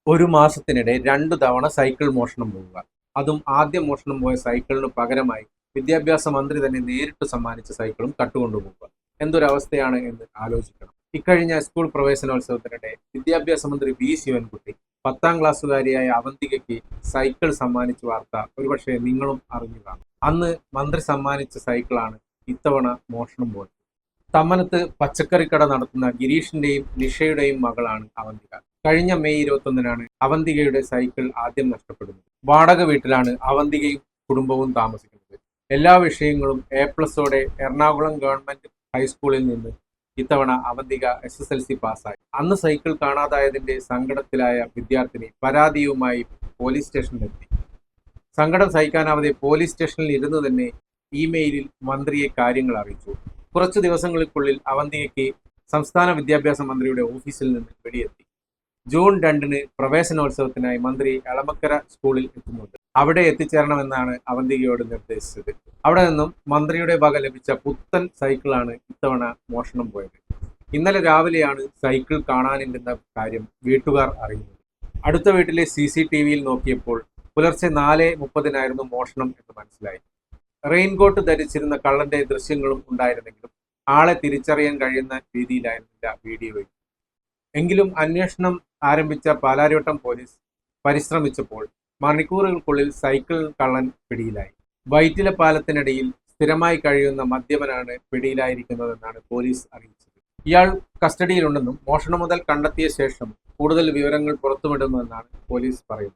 ഒരു മാസത്തിനിടെ 2 തവണ സൈക്കിൾ മോഷണം പോവുക. അതും ആദ്യം മോഷണം പോയ സൈക്കിളിന് പകരമായി വിദ്യാഭ്യാസ മന്ത്രി തന്നെ നേരിട്ട് സമ്മാനിച്ച സൈക്കിളും കട്ടുകൊണ്ടുപോവുക. എന്തൊരവസ്ഥയാണ് എന്ന് ആലോചിക്കണം. ഇക്കഴിഞ്ഞ സ്കൂൾ പ്രവേശനോത്സവത്തിനിടെ വിദ്യാഭ്യാസ മന്ത്രി വി ശിവൻകുട്ടി 10ാം ക്ലാസ്സുകാരിയായ അവന്തികയ്ക്ക് സൈക്കിൾ സമ്മാനിച്ച വാർത്ത ഒരുപക്ഷെ നിങ്ങളും അറിഞ്ഞു കാണും. അന്ന് മന്ത്രി സമ്മാനിച്ച സൈക്കിളാണ് ഇത്തവണ മോഷണം പോയത്. തമ്മനത്ത് പച്ചക്കറിക്കട നടത്തുന്ന ഗിരീഷിന്റെയും നിഷയുടെയും മകളാണ് അവന്തിക. കഴിഞ്ഞ മെയ് 21-നാണ് അവന്തികയുടെ സൈക്കിൾ ആദ്യം നഷ്ടപ്പെടുന്നത്. വാടക വീട്ടിലാണ് അവന്തികയും കുടുംബവും താമസിക്കുന്നത്. എല്ലാ വിഷയങ്ങളും എ+ഓടെ എറണാകുളം ഗവൺമെന്റ് ഹൈസ്കൂളിൽ നിന്ന് ഇത്തവണ അവന്തിക SSLC പാസ്സായി. അന്ന് സൈക്കിൾ കാണാതായതിന്റെ സങ്കടത്തിലായ വിദ്യാർത്ഥിനി പരാതിയുമായി പോലീസ് സ്റ്റേഷനിലെത്തി. സങ്കടം സഹിക്കാനാവാതെ പോലീസ് സ്റ്റേഷനിൽ ഇരുന്ന് തന്നെ ഇമെയിലിൽ മന്ത്രിയെ കാര്യങ്ങൾ അറിയിച്ചു. കുറച്ചു ദിവസങ്ങൾക്കുള്ളിൽ അവന്തികയ്ക്ക് സംസ്ഥാന വിദ്യാഭ്യാസ മന്ത്രിയുടെ ഓഫീസിൽ നിന്ന് വെളിയെത്തി. ജൂൺ 2-ന് പ്രവേശനോത്സവത്തിനായി മന്ത്രി എളമക്കര സ്കൂളിൽ എത്തുന്നുണ്ട്. അവിടെ എത്തിച്ചേരണമെന്നാണ് അവന്തികയോട് നിർദ്ദേശിച്ചത്. അവിടെ നിന്നും മന്ത്രിയുടെ വക ലഭിച്ച പുത്തൻ സൈക്കിളാണ് ഇത്തവണ മോഷണം പോയത്. ഇന്നലെ രാവിലെയാണ് സൈക്കിൾ കാണാനില്ലെന്ന കാര്യം വീട്ടുകാർ അറിയുന്നത്. അടുത്ത വീട്ടിലെ CCTVയിൽ നോക്കിയപ്പോൾ പുലർച്ചെ 4:30-നായിരുന്നു മോഷണം എന്ന് മനസ്സിലായി. റെയിൻകോട്ട് ധരിച്ചിരുന്ന കള്ളന്റെ ദൃശ്യങ്ങളും ഉണ്ടായിരുന്നെങ്കിലും ആളെ തിരിച്ചറിയാൻ കഴിയുന്ന രീതിയിലായിരുന്നില്ല വീഡിയോയിൽ. എങ്കിലും അന്വേഷണം ആരംഭിച്ച പാലാരിവട്ടം പോലീസ് പരിശ്രമിച്ചപ്പോൾ മണിക്കൂറുകൾക്കുള്ളിൽ സൈക്കിൾ കള്ളൻ പിടിയിലായി. വൈറ്റില പാലത്തിനടിയിൽ സ്ഥിരമായി കഴിയുന്ന മദ്യപനാണ് പിടിയിലായിരിക്കുന്നതെന്നാണ് പോലീസ് അറിയിച്ചത്. ഇയാൾ കസ്റ്റഡിയിലുണ്ടെന്നും മോഷണം മുതൽ കണ്ടെത്തിയ ശേഷം കൂടുതൽ വിവരങ്ങൾ പുറത്തുവിടുമെന്നാണ് പോലീസ് പറയുന്നത്.